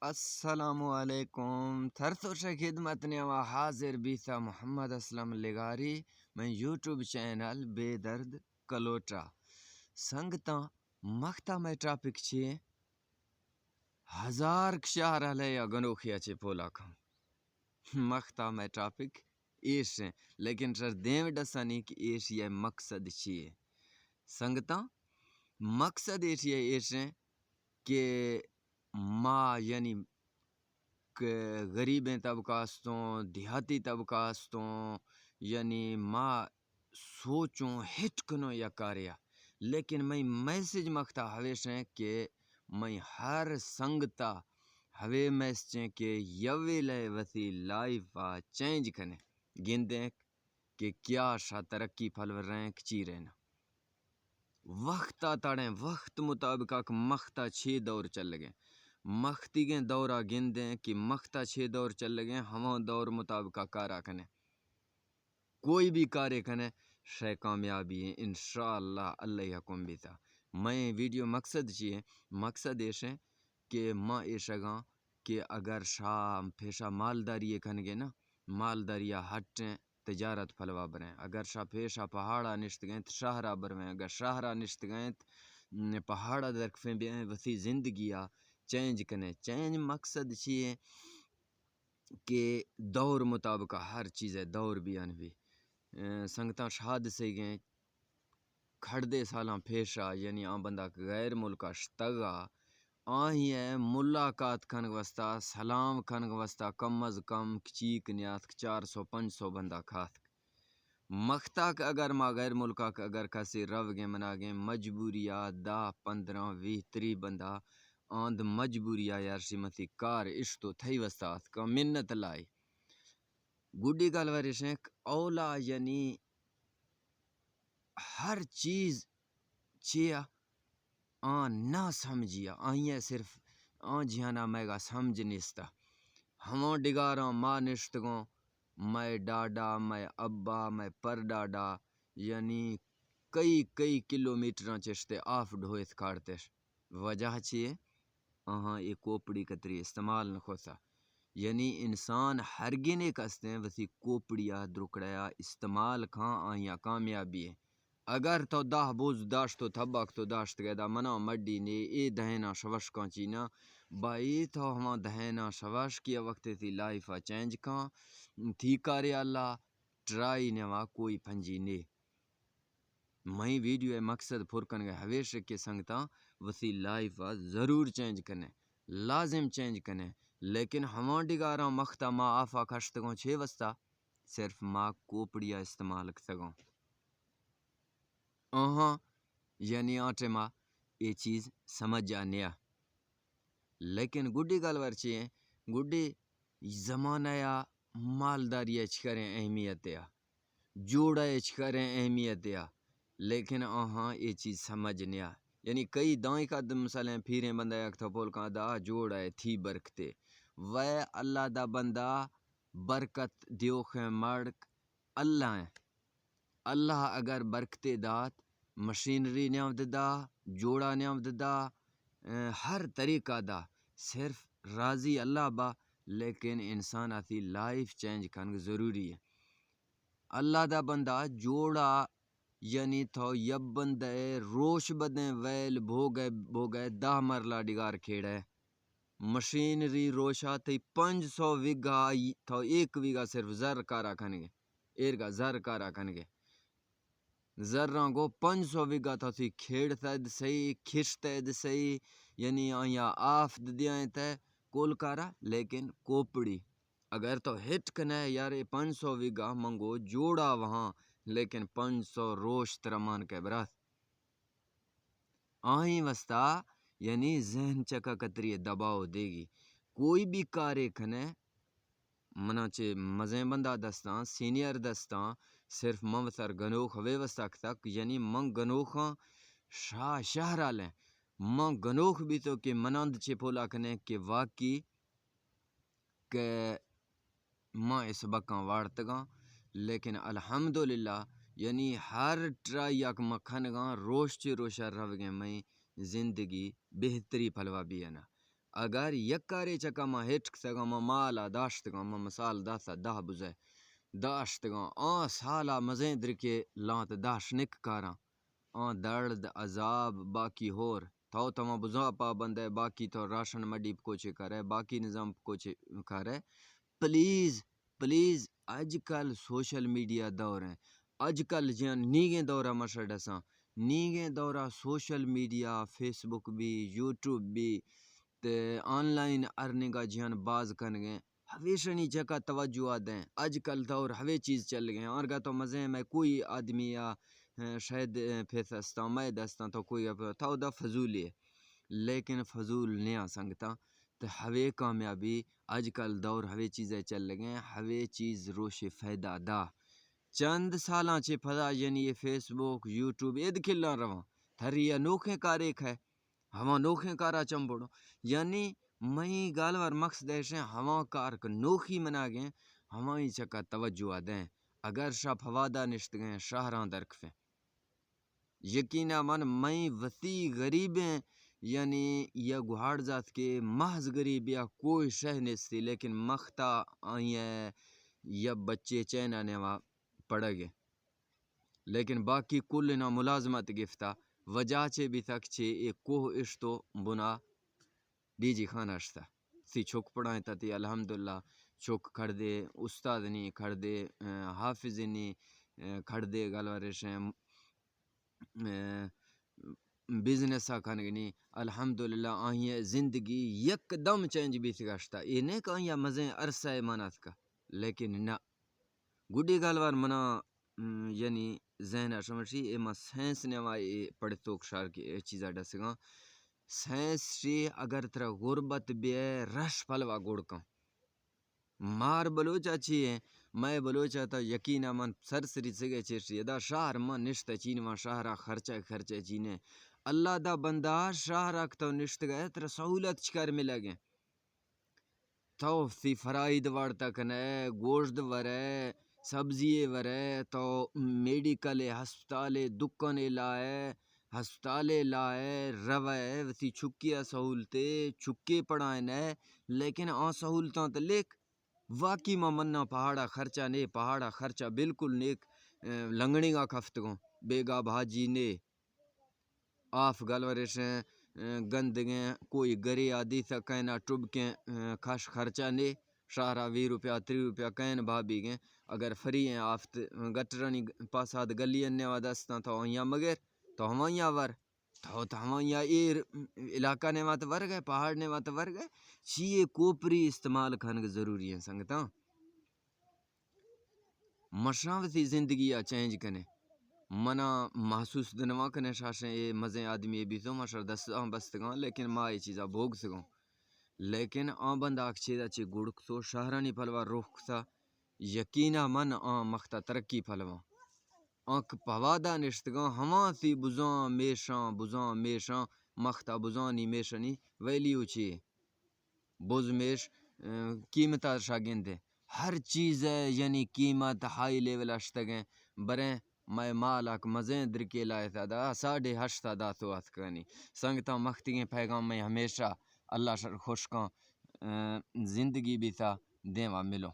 السلام علیکم تھرسوش خدمت نوا حاضر بیسا محمد اسلم لگاری میں یوٹیوب چینل بے درد کلوٹا سنگتا مختا میں ٹاپک چھے ہزار کشار علیہ یا گنوخیا چھے پولا کھا مختا میں ٹاپک ایش ہے لیکن سر دیم ڈسانی کہ ایش یہ مقصد چھے سنگتا مقصد ایش ہے کہ ماں یعنی غریبیں طبقاستوں دیہاتی طبقاستوں یعنی ماں سوچوں ہٹ کنو یا کاریا لیکن میں میسیج مختا ہویش ہیں کہ میں ہر سنگتا ہوے میسچیں کہ یوے لے وسی لائف چینج کنے گندیں کہ کیا شا ترقی پھلور رہیں کچی رہنا وقت آتاڑیں وقت مطابق مختا 6 دور چل گئے مختی گیں دورہ گندیں کہ مختا 6 دور چل گئے ہموں دور مطابق کارا کنے کوئی بھی کارے کنے شے کامیابی ہے انشاءاللہ اللہ حکم بھی تھا میں ویڈیو مقصد چیئے مقصد ایسے کہ ماں ایشگاں کہ اگر شام پیشہ مالداری کھنگے نا مالداری ہٹیں تجارت پھلوا بریں اگر شاہ پیشہ پہاڑا نشت گئیں تو شاہرہ برویں اگر شاہرہ نشت گئیں تو پہاڑا درکفیں بھی وسی زندگیہ چینج کنے چینج مقصد چیئے کہ دور مطابق ہر چیز ہے دور بھی انوی سنگتا شاد سے گئیں کھڑدے سالاں پیشہ یعنی آن بندہ غیر ملکہ شتگا آہی ہے ملاقات کھنگ وستا سلام کھنگ وستا کم از کم کچیک نیات 400-500 بندہ کھات مختاک اگر ما غیر ملکاک اگر کسی رو گے منا گے مجبوریا 10-15-20-30 بندہ آند مجبوریا یارشی متی کار اشتو تھئی وستات کا منت لائی گوڑی گال ورشنک اولا یعنی ہر چیز چیا آن نہ سمجھیا آئیں صرف آن جہانا میگا سمجھ نیستا ہموں ڈگاراں ماں نشتگوں میں ڈاڈا میں ابا میں پر ڈاڈا یعنی کئی کلومیٹراں چشتے آف ڈھوئت کھاڑتش وجہ چیئے یہ کوپڑی کتری استعمال نکھوتا یعنی انسان ہرگنے کستے ہیں وسی کوپڑیا درکڑیا استعمال کھاں آہیاں کامیابی ہے اگر تو داہ بوز داشت تو تھباک تو داشت گئے دا منا مڈی نے اے دہینا شوش کان چینا بائی تو ہما دہینا شوش کیا وقت تھی لائف چینج کان تھی کارے اللہ ٹرائی نوا کوئی پھنجی نے میں ویڈیو مقصد پھرکن گئے ہویش کے سنگتا وسی لائف ضرور چینج کنے لازم چینج کنے لیکن ہما ڈگاراں مختا ما آفا کشتگوں 6 وستا صرف ما کوپڑیا استعمال کتگوں یعنی آٹے ماں یہ چیز سمجھ جانیا لیکن گڈی گال ورچی ہیں گڈی زمانہ یا مالداری اچھ کریں اہمیت یا جوڑا اچھ کریں اہمیت یا لیکن یہ چیز سمجھ نیا یعنی کئی دائیں کا مثالیں پھیریں بندہ یک تھا پول کا دا جوڑا ہے تھی برکتے وے اللہ دا بندہ برکت دیوخ مڑک اللہ ہیں اللہ اگر برکتے دات مشینری نیامد دا جوڑا نیامد دا ہر طریقہ دا صرف راضی اللہ با لیکن انسان آتی لائف چینج کرنگ ضروری ہے اللہ دا بندہ جوڑا یعنی تو یب بندے روش بدیں ویل بھوگے 10 مرلہ ڈگار کھیڑے مشینری روشا تھی 500 وگا تو 1 وگا صرف زر کارا کھنگے ایرگا زر کارا کھنگے زراں گو 500 وگا تو تھی کھیڑتا صحیح کھشتا صحیح یعنی آیا آف دیائیں تے کول کارا لیکن کوپڑی اگر تو ہٹ کنے یار 500 وگا منگو جوڑا وہاں لیکن 500 روش ترمان کے برات آہیں وستا یعنی ذہن چکا کتری دباؤ دے گی کوئی بھی کارے کھنے مناچے مزیں بندہ دستان سینئر دستان صرف منوثر گنوخ ویوستہ تک یعنی من گنوخاں شہرہ لیں من گنوخ بھی تو کہ مناند چے پولا کنے کہ واقعی کہ ماں اس بکاں وارتگاں لیکن الحمدللہ یعنی ہر ٹرائی یک مکھنگاں روش چے روشہ رو گے میں زندگی بہتری پھلوا بھی ہے نا اگر یک کاری چکا ما ہٹک سگا ما مالا داشتگا ما مثال داسا 10 بزے داشتگا آن سالا مزین درکے لانت داش نک کارا آن درد عذاب باقی ہور تو تما بزا پابند ہے باقی تو راشن مڈی پکوچے کرے باقی نظام پکوچے کرے پلیز پلیز اج کل سوشل میڈیا دور ہے اج کل جان نیگیں دورہ مشہد اساں نیگیں دورہ سوشل میڈیا فیس بک بھی یوٹیوب بھی تے آن لائن ارننگا جہان باز کن گئے ہمیشہ نی جگہ توجہ دیں اج کل دور ہوے چیز چل گئے اور گا تو مزے میں کوئی آدمی یا شاید پھیسستا میں دستا تو کوئی تھا دا فضول ہے لیکن فضول نیا سنگتا تو ہوے کامیابی اج کل دور ہوے چیزیں چل گئے ہوے چیز روش فائدہ دا چند سالاں چے پھدا یعنی یہ فیس بک یوٹیوب اد کھلا رواں تھری انوکھے کارے کھے ہما نوکھے کارا چمبڑو یعنی میں گالوار مقصد ہے ہما کار کو نوکھی منا گئے ہمائی چکا توجہ دیں اگر شاہ فوادہ نشت گئے شاہراں درکفیں یقینا من میں وسیع غریبیں یعنی یا گہاڑ ذات کے محض غریب یا کوئی شہ نستی لیکن مختا آئیں یا بچے چینا نوا پڑ گئے لیکن باقی کل نہ ملازمت گفتا وجہ چے بھی تک چھے ایک کوہ اشتو بنا ڈی جی خانہ اشتا سی چھوک پڑھائیں تاتی الحمدللہ چھوک کھڑ دے استاد نی کھڑ دے حافظ نی کھڑ دے گالوارشیں بزنس کھنگنی الحمدللہ آئیں زندگی یک دم چینج بھی سگاشتا یہ نہیں کہ آئیں مزیں عرصہ مانات کا لیکن نہ گڈی گالوار منا یعنی ذہن شمشی ایما سینس نے وائی پڑھتوک شار کی چیزا ڈسگاں سینس شی اگر ترا غربت بھی ہے رش پلوا گوڑکاں مار بلوچا چی ہے میں بلوچا تا یقینا من سرسری سگے چیشی دا شہر من نشتا چینوان شہرہ خرچہ چینے اللہ دا بندہ شہرہ تو نشت گئے ترا سہولت چکر ملے گئے تو سی فرائید وارتا کنے گوشت ورے سبزی ورے تو میڈیکل ہسپتال دکان لائے ہسپتال لائے روے وسی چھکیا سہولتے چھکے پڑھائیں لیکن آن سہولتاں تو لیک واقعی ما مننا پہاڑا خرچہ نے پہاڑا خرچہ بالکل نیک لنگڑی گا کفتگوں بیگا بھاجی نے آف گلورشیں گندگیں کوئی گری آدھی سا کہنا ٹب کے کھاش خرچہ نے شہرہ 20 روپیہ 30 روپیہ کہن بھابی گئے اگر فری ہیں آفت گٹرانی پاساد گلی انیوا دستا تو ہیاں مگر تو ہمائیاں ور تو ہمائیاں ایر علاقہ نے وات ور گئے پہاڑ نے وات ور گئے چیئے کوپری استعمال کھنگ ضروری ہے سنگتا مشاوتی زندگی چینج کنے منا محسوس دنوا کنے شاشیں اے مزے آدمی بھی تو مشر دستاں بستگاں لیکن ما یہ چیزا بھوگ سگوں لیکن آن بند آکھ چیزا چی گوڑک تو شہرانی پھلوا روخ سا یقینا من آن مختا ترقی پھلوا آنکھ پوادا نشتگاں ہما سی بزاں میشاں مختا بزانی میشنی ویلیو چی بز میش قیمتہ شاگندے ہر چیز ہے یعنی قیمت ہائی لیول اشتگیں بریں میں مالاک مزیں درکے لائے تھا دا 8.5 دا تو اتکنی سنگتا مختگیں پیغام میں ہمیشہ اللہ شر خوشکاں زندگی بھی تھا دیواں ملو